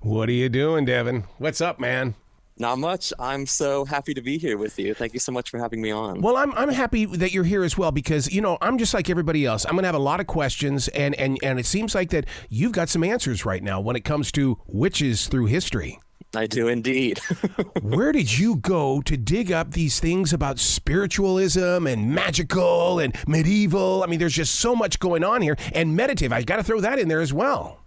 What are you doing, Devin? What's up, man? Not much. I'm so happy to be here with you. Thank you so much for having me on. Well, I'm happy that you're here as well because, I'm just like everybody else. I'm going to have a lot of questions, and it seems like that you've got some answers right now when it comes to witches through history. I do indeed. Where did you go to dig up these things about spiritualism and magical and medieval? I mean, there's just so much going on here. And meditative, I got to throw that in there as well.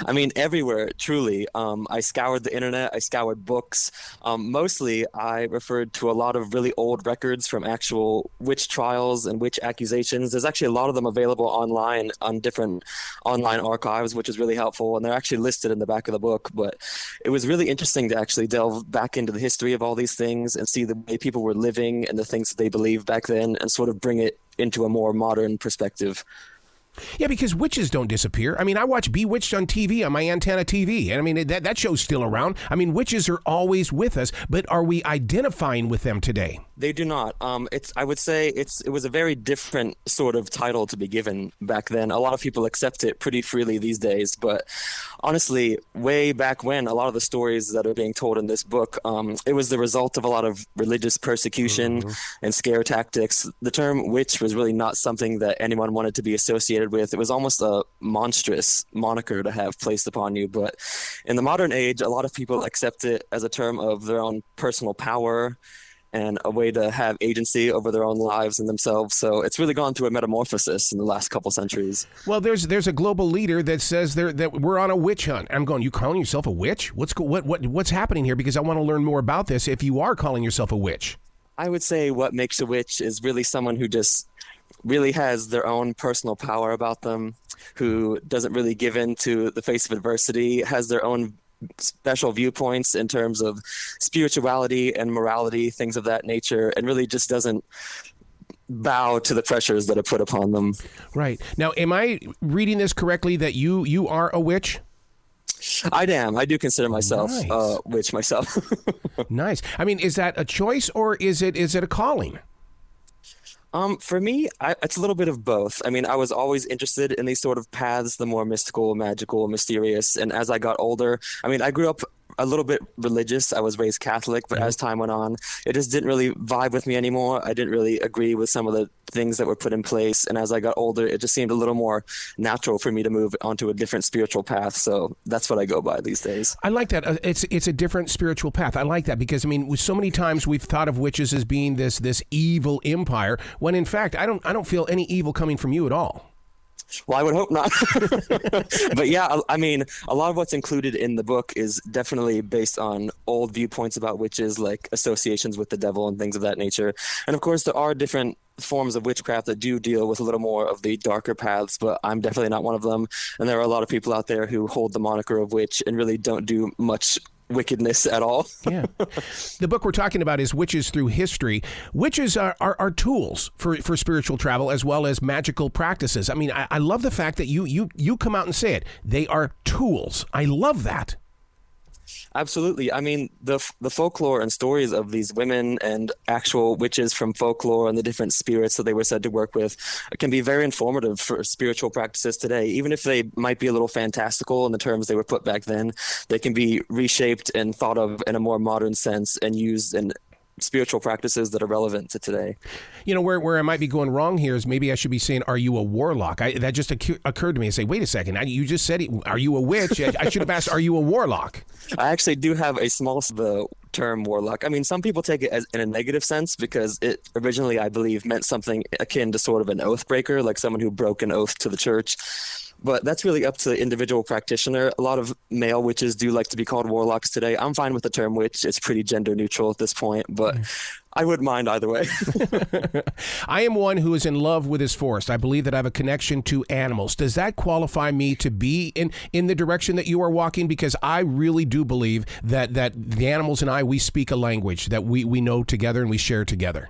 I mean, everywhere, truly. I scoured the internet. I scoured books. Mostly, I referred to a lot of really old records from actual witch trials and witch accusations. There's actually a lot of them available online on different online archives, which is really helpful. And they're actually listed in the back of the book. But it was really interesting to actually delve back into the history of all these things and see the way people were living and the things that they believed back then and sort of bring it into a more modern perspective. Yeah, because witches don't disappear. I mean, I watch Bewitched on TV, on my antenna TV, and I mean, that show's still around. I mean, witches are always with us, but are we identifying with them today? They do not. I would say it was a very different sort of title to be given back then. A lot of people accept it pretty freely these days, but honestly, way back when, a lot of the stories that are being told in this book, it was the result of a lot of religious persecution and scare tactics. The term witch was really not something that anyone wanted to be associated with. It was almost a monstrous moniker to have placed upon you. But in the modern age, a lot of people accept it as a term of their own personal power and a way to have agency over their own lives and themselves. So it's really gone through a metamorphosis in the last couple centuries. Well, there's a global leader that says that we're on a witch hunt. I'm going, you calling yourself a witch? What's happening here? Because I want to learn more about this if you are calling yourself a witch. I would say what makes a witch is really someone who just really has their own personal power about them, who doesn't really give in to the face of adversity, has their own special viewpoints in terms of spirituality and morality, things of that nature, and really just doesn't bow to the pressures that are put upon them. Right. Now, am I reading this correctly that you are a witch? I am. I do consider myself a witch myself. Nice. I mean, is that a choice or is it a calling? For me, it's a little bit of both. I mean, I was always interested in these sort of paths, the more mystical, magical, mysterious. And as I got older, I mean, I grew up a little bit religious. I was raised Catholic, but as time went on, it just didn't really vibe with me anymore. I didn't really agree with some of the things that were put in place. And as I got older, it just seemed a little more natural for me to move onto a different spiritual path. So that's what I go by these days. I like that. It's a different spiritual path. I like that because, I mean, so many times we've thought of witches as being this evil empire, when in fact, I don't feel any evil coming from you at all. Well, I would hope not. But yeah, I mean, a lot of what's included in the book is definitely based on old viewpoints about witches, like associations with the devil and things of that nature. And of course, there are different forms of witchcraft that do deal with a little more of the darker paths, but I'm definitely not one of them. And there are a lot of people out there who hold the moniker of witch and really don't do much wickedness at all. Yeah. The book we're talking about is Witches Through History. Witches are tools for spiritual travel as well as magical practices. I mean, I love the fact that you come out and say it. They are tools. I love that. Absolutely. I mean, the folklore and stories of these women and actual witches from folklore and the different spirits that they were said to work with can be very informative for spiritual practices today. Even if they might be a little fantastical in the terms they were put back then, they can be reshaped and thought of in a more modern sense and used in spiritual practices that are relevant to today. You know, where I might be going wrong here is maybe I should be saying, are you a warlock? That just occurred to me. I say, wait a second, you just said it. Are you a witch? I should have asked, are you a warlock? I actually do have a small the term warlock. I mean, some people take it as in a negative sense because it originally, I believe, meant something akin to sort of an oath breaker, like someone who broke an oath to the church. But that's really up to the individual practitioner. A lot of male witches do like to be called warlocks today. I'm fine with the term witch. It's pretty gender neutral at this point, but I wouldn't mind either way. I am one who is in love with his forest. I believe that I have a connection to animals. Does that qualify me to be in the direction that you are walking? Because I really do believe that the animals and we speak a language that we know together and we share together.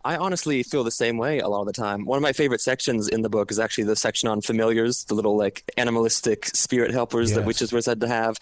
I honestly feel the same way a lot of the time. One of my favorite sections in the book is actually the section on familiars, the little like animalistic spirit helpers that witches were said to have.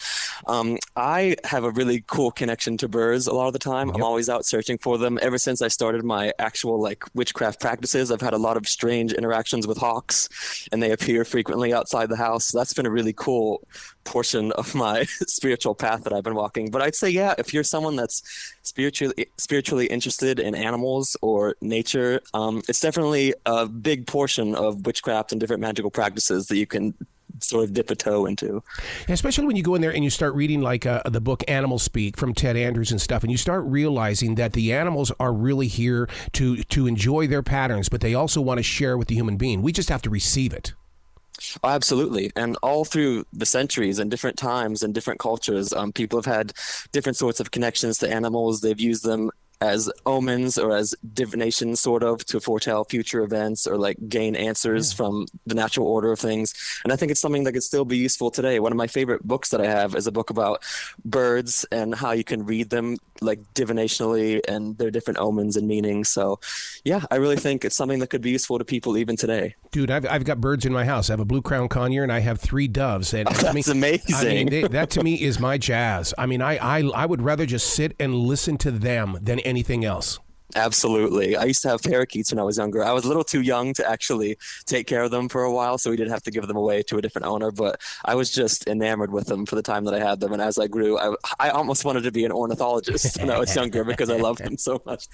I have a really cool connection to birds a lot of the time. Yep. I'm always out searching for them. Ever since I started my actual like witchcraft practices, I've had a lot of strange interactions with hawks, and they appear frequently outside the house. So that's been a really cool portion of my spiritual path that I've been walking. But I'd say, yeah, if you're someone that's spiritually interested in animals or nature, it's definitely a big portion of witchcraft and different magical practices that you can sort of dip a toe into. Especially when you go in there and you start reading like the book Animal Speak from Ted Andrews and stuff, and you start realizing that the animals are really here to enjoy their patterns, but they also want to share with the human being. We just have to receive it. Oh, absolutely. And all through the centuries and different times and different cultures, people have had different sorts of connections to animals. They've used them as omens or as divination, sort of, to foretell future events or like gain answers from the natural order of things. And I think it's something that could still be useful today. One of my favorite books that I have is a book about birds and how you can read them like divinationally and their different omens and meanings. So yeah, I really think it's something that could be useful to people even today. Dude, I've got birds in my house. I have a blue crown conure and I have 3 doves. And that's amazing. That to me is my jazz. I mean, I would rather just sit and listen to them than anything else. Absolutely. I used to have parakeets when I was younger. I was a little too young to actually take care of them for a while, so we did have to give them away to a different owner, but I was just enamored with them for the time that I had them. And as I grew, I almost wanted to be an ornithologist when I was younger because I loved them so much.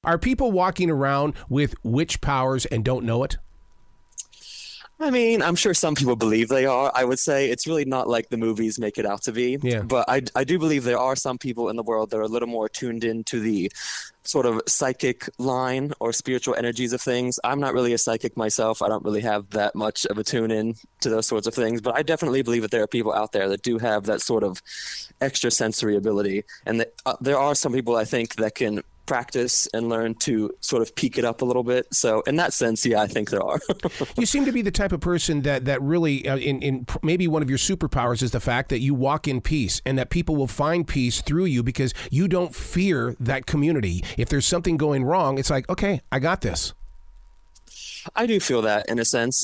Are people walking around with witch powers and don't know it? I mean, I'm sure some people believe they are. I would say it's really not like the movies make it out to be. Yeah. But I do believe there are some people in the world that are a little more tuned into the sort of psychic line or spiritual energies of things. I'm not really a psychic myself. I don't really have that much of a tune in to those sorts of things. But I definitely believe that there are people out there that do have that sort of extra sensory ability. And that, there are some people, I think, that can practice and learn to sort of peak it up a little bit. So in that sense, yeah, I think there are. You seem to be the type of person that really, in maybe one of your superpowers is the fact that you walk in peace and that people will find peace through you because you don't fear that community. If there's something going wrong, it's like, okay, I got this. I do feel that in a sense.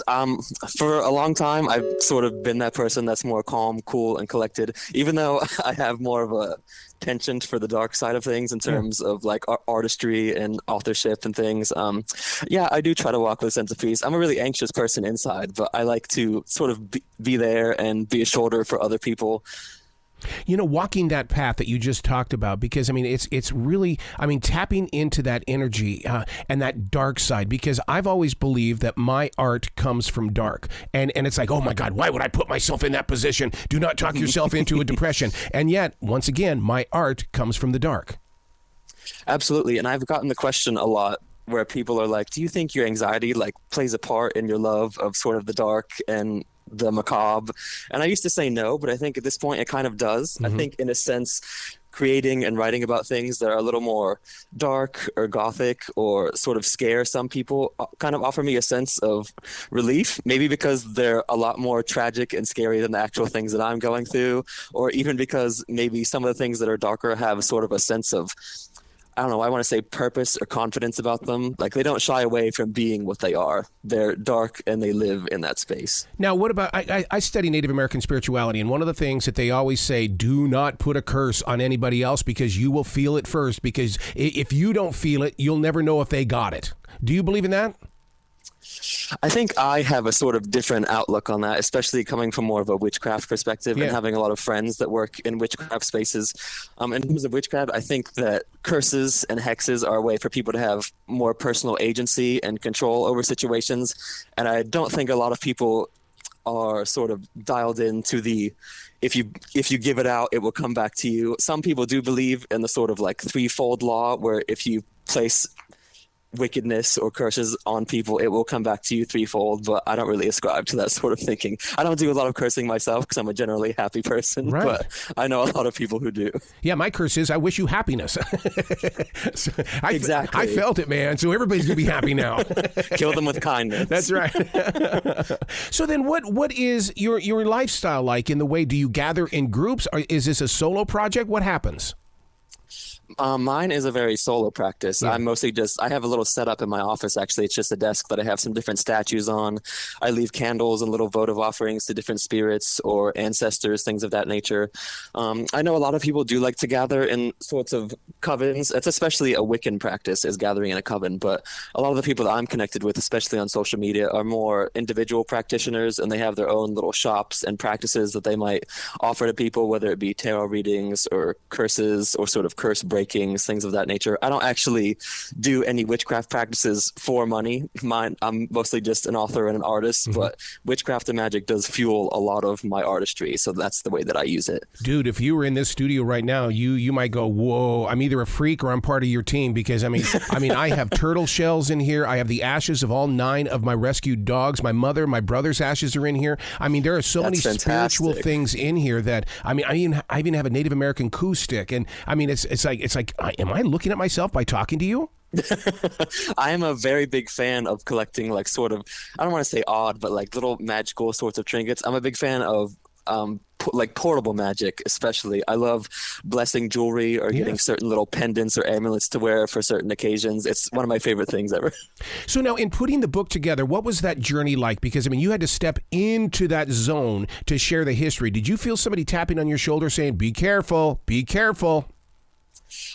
For a long time, I've sort of been that person that's more calm, cool, and collected, even though I have more of a penchant for the dark side of things in terms of like artistry and authorship and things. Yeah, I do try to walk with a sense of peace. I'm a really anxious person inside, but I like to sort of be there and be a shoulder for other people. You know, walking that path that you just talked about, because I mean, it's really, I mean, tapping into that energy and that dark side, because I've always believed that my art comes from dark, and it's like, oh my God, why would I put myself in that position? Do not talk yourself into a depression. And yet, once again, my art comes from the dark. Absolutely, and I've gotten the question a lot where people are like, do you think your anxiety like plays a part in your love of sort of the dark and the macabre? And I used to say no, but I think at this point it kind of does. I think in a sense, creating and writing about things that are a little more dark or gothic or sort of scare some people kind of offer me a sense of relief, maybe because they're a lot more tragic and scary than the actual things that I'm going through, or even because maybe some of the things that are darker have sort of a sense of, I don't know, I want to say purpose or confidence about them. Like they don't shy away from being what they are. They're dark and they live in that space. Now, what about, I study Native American spirituality, and one of the things that they always say, do not put a curse on anybody else because you will feel it first, because if you don't feel it, you'll never know if they got it. Do you believe in that? I think I have a sort of different outlook on that, especially coming from more of a witchcraft perspective and having a lot of friends that work in witchcraft spaces. In terms of witchcraft, I think that curses and hexes are a way for people to have more personal agency and control over situations. And I don't think a lot of people are sort of dialed into the, if you give it out, it will come back to you. Some people do believe in the sort of like threefold law, where if you place wickedness or curses on people, it will come back to you threefold, but I don't really ascribe to that sort of thinking. I don't do a lot of cursing myself because I'm a generally happy person, but I know a lot of people who do. Yeah, my curse is I wish you happiness. Exactly. I felt it, man, so everybody's going to be happy now. Kill them with kindness. That's right. So then what is your lifestyle like in the way? Do you gather in groups? Or is this a solo project? What happens? Mine is a very solo practice. Yeah. I'm mostly I have a little setup in my office, actually. It's just a desk that I have some different statues on. I leave candles and little votive offerings to different spirits or ancestors, things of that nature. I know a lot of people do like to gather in sorts of covens. It's especially a Wiccan practice, is gathering in a coven. But a lot of the people that I'm connected with, especially on social media, are more individual practitioners, and they have their own little shops and practices that they might offer to people, whether it be tarot readings or curses or sort of curse breakings, things of that nature. I don't actually do any witchcraft practices for money. I'm mostly just an author and an artist, but witchcraft and magic does fuel a lot of my artistry, so that's the way that I use it. Dude, if you were in this studio right now, you might go, whoa, I'm either a freak or I'm part of your team, because I mean, I have turtle shells in here. I have the ashes of all 9 of my rescued dogs. My mother, my brother's ashes are in here. I mean, there are so many spiritual things in here that, I mean, I even have a Native American coup stick. And I mean, it's like, am I looking at myself by talking to you? I am a very big fan of collecting, like, sort of, I don't want to say odd, but like little magical sorts of trinkets. I'm a big fan of like portable magic, especially. I love blessing jewelry or getting certain little pendants or amulets to wear for certain occasions. It's one of my favorite things ever. So now, in putting the book together, what was that journey like? Because I mean, you had to step into that zone to share the history. Did you feel somebody tapping on your shoulder saying, be careful, be careful?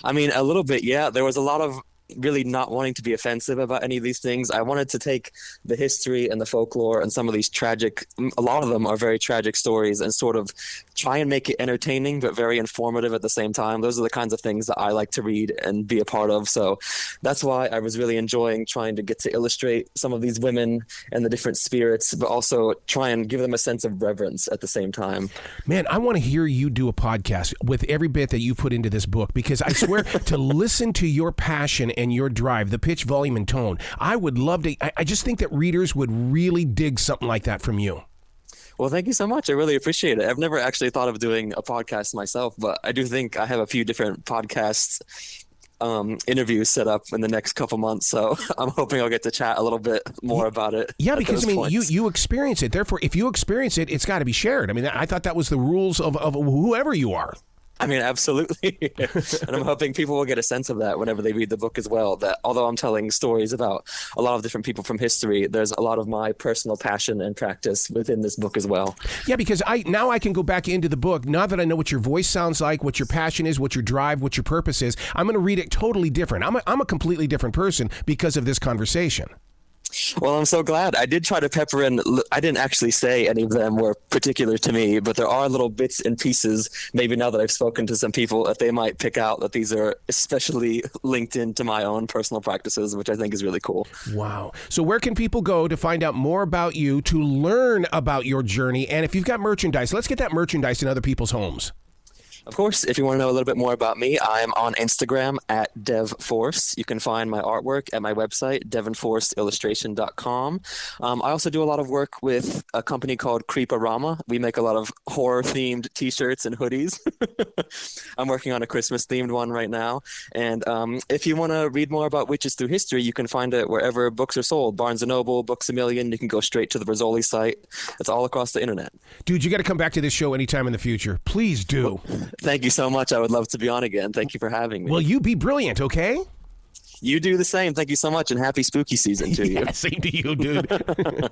I mean, a little bit, yeah. There was a lot of really not wanting to be offensive about any of these things. I wanted to take the history and the folklore and some of these tragic, a lot of them are very tragic stories, and sort of try and make it entertaining but very informative at the same time. Those are the kinds of things that I like to read and be a part of. So that's why I was really enjoying trying to get to illustrate some of these women and the different spirits, but also try and give them a sense of reverence at the same time. Man, I want to hear you do a podcast with every bit that you put into this book, because I swear to listen to your passion and your drive, the pitch, volume, and tone. I would love to. I just think that readers would really dig something like that from you. Well, thank you so much. I really appreciate it. I've never actually thought of doing a podcast myself, but I do think I have a few different podcasts interviews set up in the next couple months, so I'm hoping I'll get to chat a little bit more about it. Yeah, because I mean, you experience it. Therefore, if you experience it, it's got to be shared. I mean, I thought that was the rules of whoever you are. I mean, absolutely. And I'm hoping people will get a sense of that whenever they read the book as well, that although I'm telling stories about a lot of different people from history, there's a lot of my personal passion and practice within this book as well. Yeah, because now I can go back into the book, now that I know what your voice sounds like, what your passion is, what your drive, what your purpose is. I'm going to read it totally different. I'm a completely different person because of this conversation. Well, I'm so glad. I did try to pepper in, I didn't actually say any of them were particular to me, but there are little bits and pieces, maybe now that I've spoken to some people, that they might pick out that these are especially linked into my own personal practices, which I think is really cool. Wow. So where can people go to find out more about you, to learn about your journey? And if you've got merchandise, let's get that merchandise in other people's homes. Of course, if you want to know a little bit more about me, I'm on Instagram at DevForst. You can find my artwork at my website, devinforstillustration.com. I also do a lot of work with a company called Creeparama. We make a lot of horror-themed T-shirts and hoodies. I'm working on a Christmas-themed one right now. And if you want to read more about witches through history, you can find it wherever books are sold. Barnes & Noble, Books A Million. You can go straight to the Rizzoli site. It's all across the internet. Dude, you got to come back to this show anytime in the future. Please do. Well, thank you so much. I would love to be on again. Thank you for having me. Well, you be brilliant, okay? You do the same. Thank you so much, and happy spooky season to you. Yeah, same to you, dude.